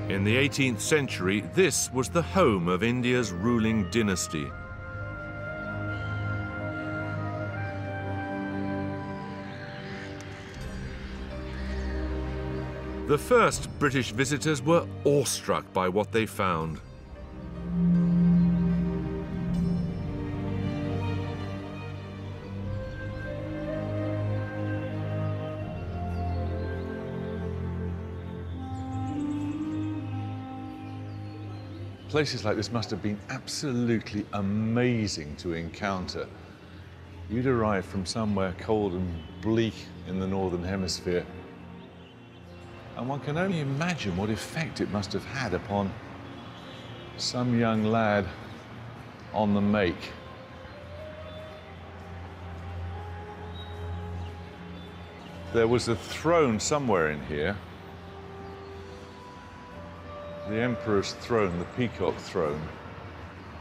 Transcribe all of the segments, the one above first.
In the 18th century, this was the home of India's ruling dynasty. The first British visitors were awestruck by what they found. Places like this must have been absolutely amazing to encounter. You'd arrived from somewhere cold and bleak in the Northern Hemisphere, and one can only imagine what effect it must have had upon some young lad on the make. There was a throne somewhere in here. The Emperor's throne, the Peacock throne,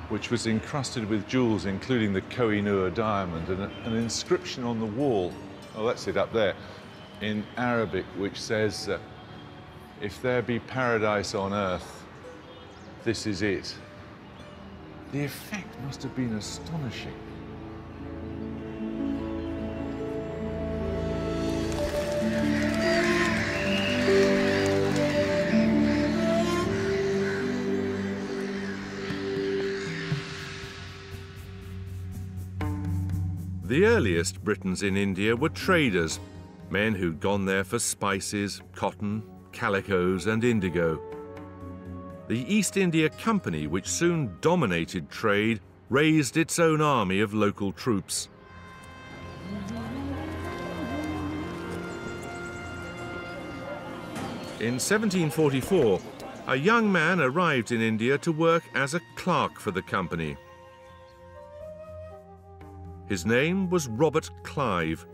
which was encrusted with jewels, including the Koh-i-Noor diamond, and an inscription on the wall, oh, that's it up there, in Arabic, which says, if there be paradise on earth, this is it. The effect must have been astonishing. The earliest Britons in India were traders, men who'd gone there for spices, cotton, calicos and indigo. The East India Company, which soon dominated trade, raised its own army of local troops. In 1744, a young man arrived in India to work as a clerk for the company. His name was Robert Clive.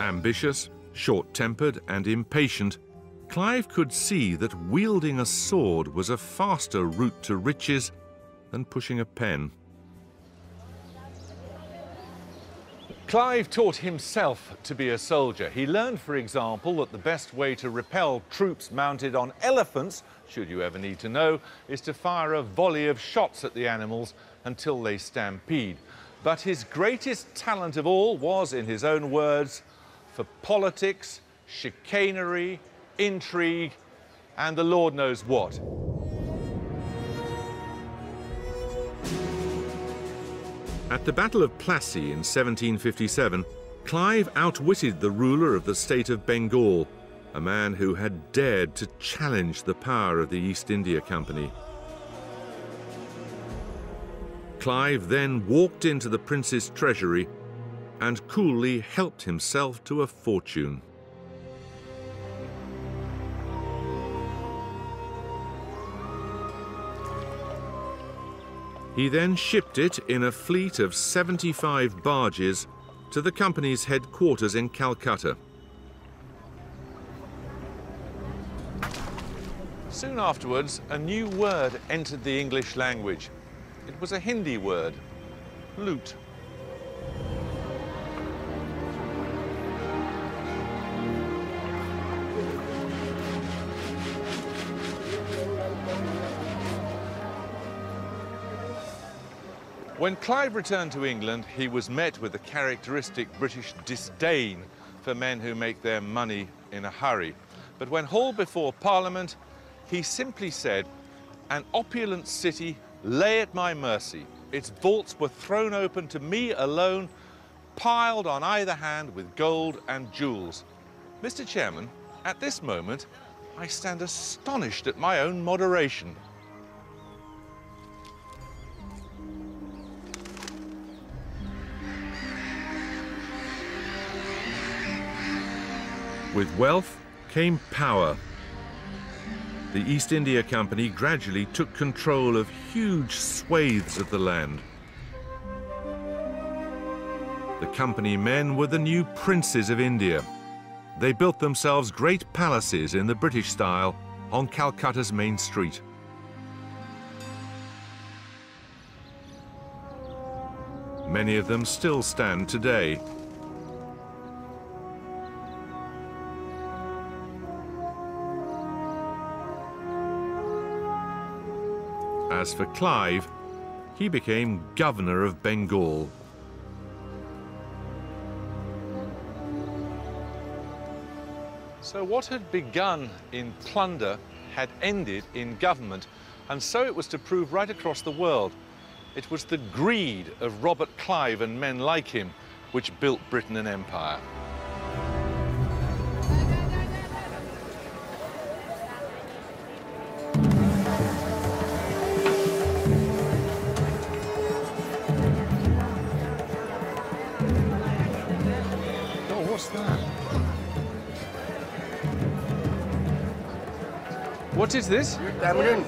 Ambitious, short-tempered and impatient, Clive could see that wielding a sword was a faster route to riches than pushing a pen. Clive taught himself to be a soldier. He learned, for example, that the best way to repel troops mounted on elephants, should you ever need to know, is to fire a volley of shots at the animals until they stampede. But his greatest talent of all was, in his own words, for politics, chicanery, intrigue, and the Lord knows what. At the Battle of Plassey in 1757, Clive outwitted the ruler of the state of Bengal, a man who had dared to challenge the power of the East India Company. Clive then walked into the prince's treasury and coolly helped himself to a fortune. He then shipped it in a fleet of 75 barges to the company's headquarters in Calcutta. Soon afterwards, a new word entered the English language. It was a Hindi word, loot. When Clive returned to England, he was met with the characteristic British disdain for men who make their money in a hurry. But when hauled before Parliament, he simply said, "An opulent city lay at my mercy. Its vaults were thrown open to me alone, piled on either hand with gold and jewels." Mr. Chairman, at this moment, I stand astonished at my own moderation. With wealth came power. The East India Company gradually took control of huge swathes of the land. The company men were the new princes of India. They built themselves great palaces in the British style on Calcutta's main street. Many of them still stand today. As for Clive, he became governor of Bengal. So what had begun in plunder had ended in government, and so it was to prove right across the world. It was the greed of Robert Clive and men like him which built Britain an empire. Oh, what's that? What is this? Tamarind.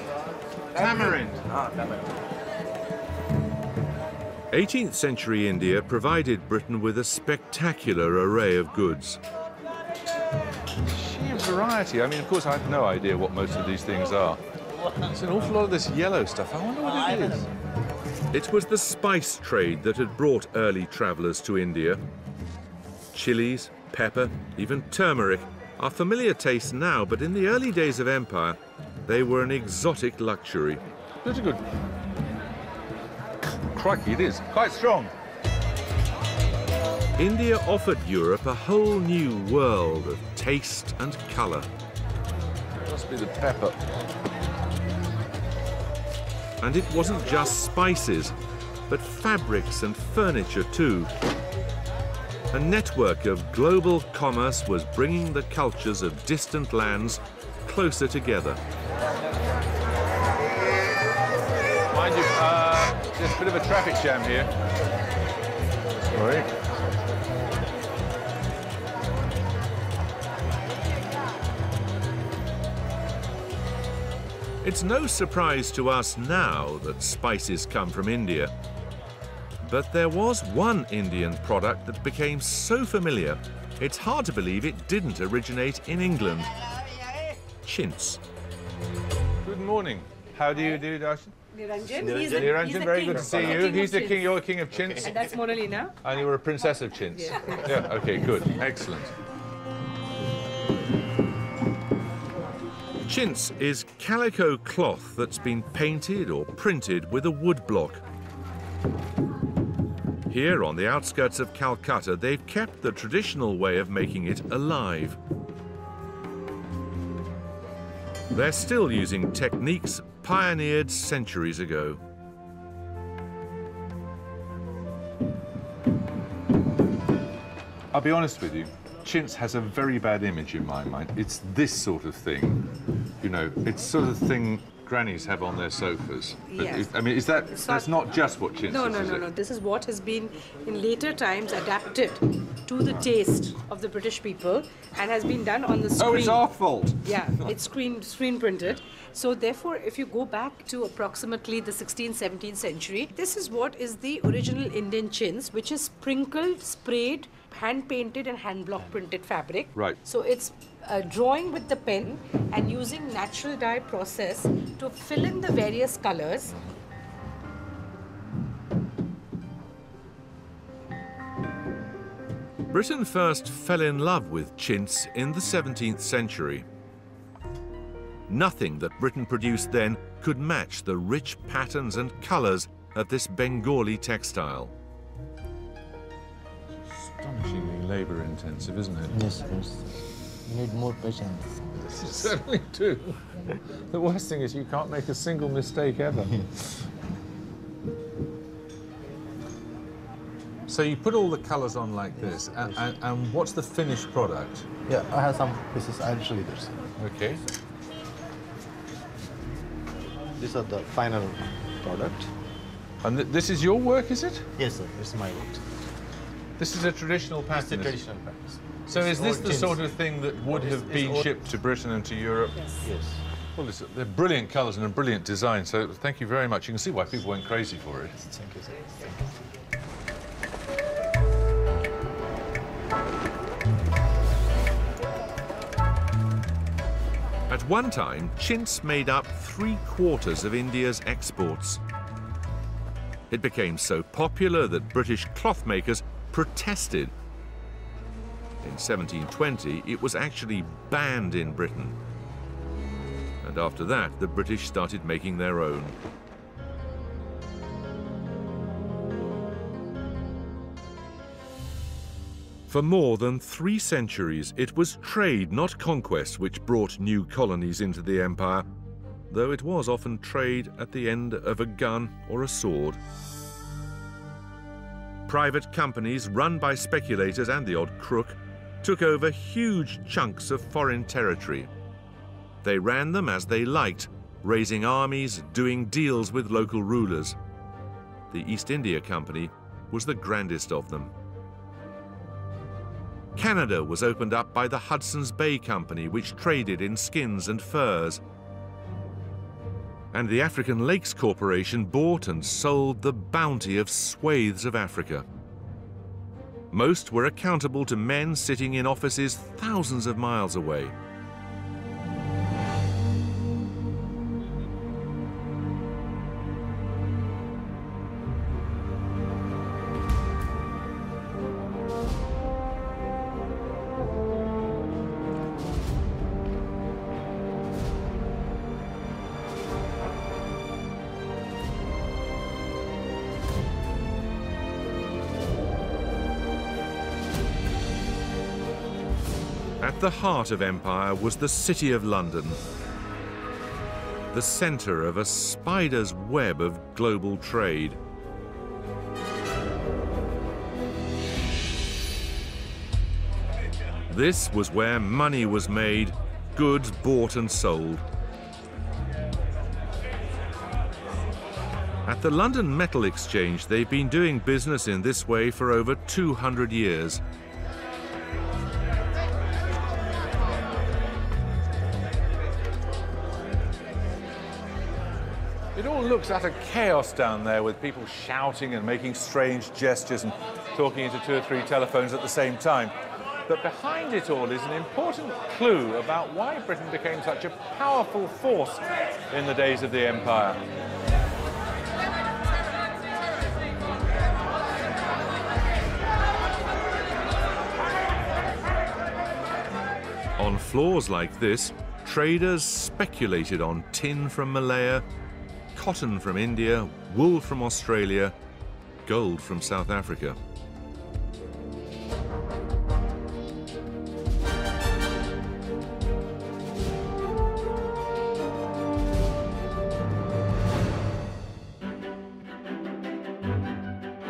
Tamarind. Ah, tamarind. 18th century India provided Britain with a spectacular array of goods. Sheer variety. I mean, of course, I have no idea what most of these things are. There's an awful lot of this yellow stuff. I wonder what it is. It was the spice trade that had brought early travellers to India. Chilies, pepper, even turmeric are familiar tastes now, but in the early days of empire, they were an exotic luxury. That's a good. Crikey, it is. Quite strong. India offered Europe a whole new world of taste and colour. Must be the pepper. And it wasn't just spices, but fabrics and furniture too. A network of global commerce was bringing the cultures of distant lands closer together. Mind you, there's a bit of a traffic jam here. Sorry. It's no surprise to us now that spices come from India. But there was one Indian product that became so familiar, it's hard to believe it didn't originate in England. Chintz. Good morning. How do you do, Darshan? Niranjan. He's Niranjan, very good to see you. He's the king, you're the king of chintz. And that's Monalina. And you were a princess of chintz. Yeah, okay, good. Excellent. Chintz is calico cloth that's been painted or printed with a wood block. Here on the outskirts of Calcutta, they've kept the traditional way of making it alive. They're still using techniques pioneered centuries ago. I'll be honest with you, chintz has a very bad image in my mind. It's this sort of thing, you know, it's sort of thing grannies have on their sofas. But Yes. I mean, that's not just what chintz No, is, no, is no, it? no. This is what has been in later times adapted to the taste of the British people and has been done on the screen. Oh, it's our fault. Yeah, it's screen printed. So therefore, if you go back to approximately the 16th, 17th century, this is what is the original Indian chintz, which is sprinkled, sprayed, hand painted and hand block printed fabric. Right. So it's drawing with the pen and using natural dye process to fill in the various colors. Britain first fell in love with chintz in the 17th century. Nothing that Britain produced then could match the rich patterns and colours of this Bengali textile. Astonishingly labour-intensive, isn't it? Yes, yes. You need more patience. You certainly do. The worst thing is you can't make a single mistake ever. So you put all the colours on like this, and what's the finished product? Yeah, I have some pieces. I'll show you this. Okay. These are the final product. And this is your work, is it? Yes, sir. It's my work. This is a traditional It's the pattern. traditional practice. So is this the Old sort chintz. of thing that would have It's been old- shipped to Britain and to Europe? Yes. Well, they're brilliant colours and a brilliant design, so thank you very much. You can see why people went crazy for it. Thank you, sir. At one time, chintz made up 3/4 of India's exports. It became so popular that British cloth makers protested. In 1720, it was actually banned in Britain. And after that, the British started making their own. For more than 3 centuries, it was trade, not conquest, which brought new colonies into the empire, though it was often trade at the end of a gun or a sword. Private companies run by speculators and the odd crook took over huge chunks of foreign territory. They ran them as they liked, raising armies, doing deals with local rulers. The East India Company was the grandest of them. Canada was opened up by the Hudson's Bay Company, which traded in skins and furs. And the African Lakes Corporation bought and sold the bounty of swathes of Africa. Most were accountable to men sitting in offices thousands of miles away. At the heart of empire was the City of London, the centre of a spider's web of global trade. This was where money was made, goods bought and sold. At the London Metal Exchange, they've been doing business in this way for over 200 years. It all looks utter chaos down there, with people shouting and making strange gestures and talking into 2 or 3 telephones at the same time. But behind it all is an important clue about why Britain became such a powerful force in the days of the empire. On floors like this, traders speculated on tin from Malaya, cotton from India, wool from Australia, gold from South Africa.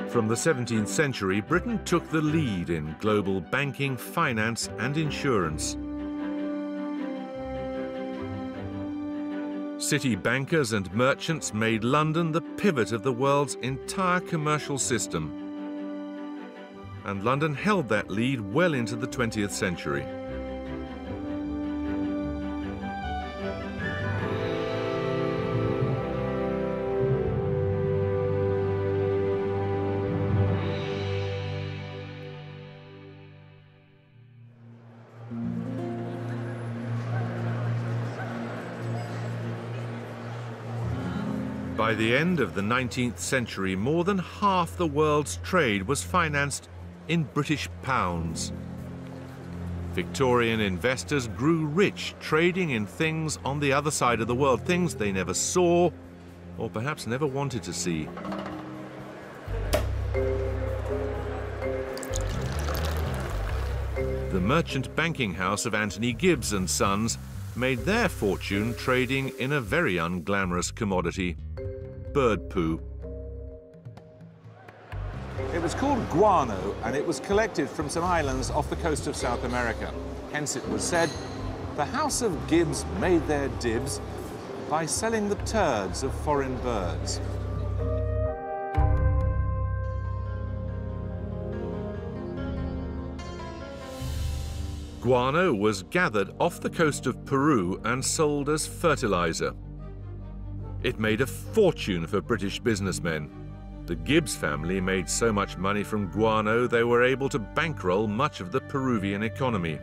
From the 17th century, Britain took the lead in global banking, finance and insurance. City bankers and merchants made London the pivot of the world's entire commercial system. And London held that lead well into the 20th century. By the end of the 19th century, more than half the world's trade was financed in British pounds. Victorian investors grew rich trading in things on the other side of the world, things they never saw or perhaps never wanted to see. The merchant banking house of Anthony Gibbs and Sons made their fortune trading in a very unglamorous commodity, bird poo. It was called guano, and it was collected from some islands off the coast of South America. Hence it was said, the House of Gibbs made their dibs by selling the turds of foreign birds. Guano was gathered off the coast of Peru and sold as fertilizer. It made a fortune for British businessmen. The Gibbs family made so much money from guano they were able to bankroll much of the Peruvian economy.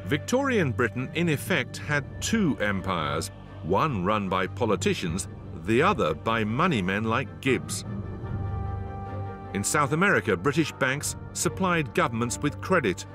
Victorian Britain, in effect, had 2 empires, one run by politicians, the other by moneymen like Gibbs. In South America, British banks supplied governments with credit,